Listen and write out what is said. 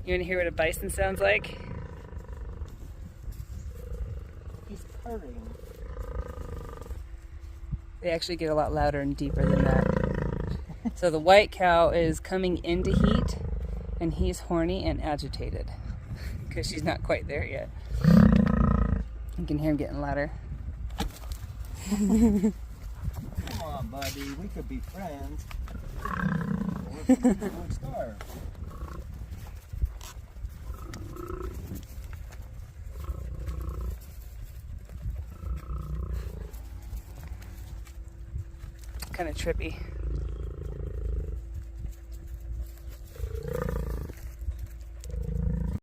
You want to hear what a bison sounds like? He's purring. They actually get a lot louder and deeper than that. So the white cow is coming into heat, and he's horny and agitated because she's not quite there yet. You can hear him getting louder. Come on, buddy. We could be friends. Or we would starve. Kind of trippy.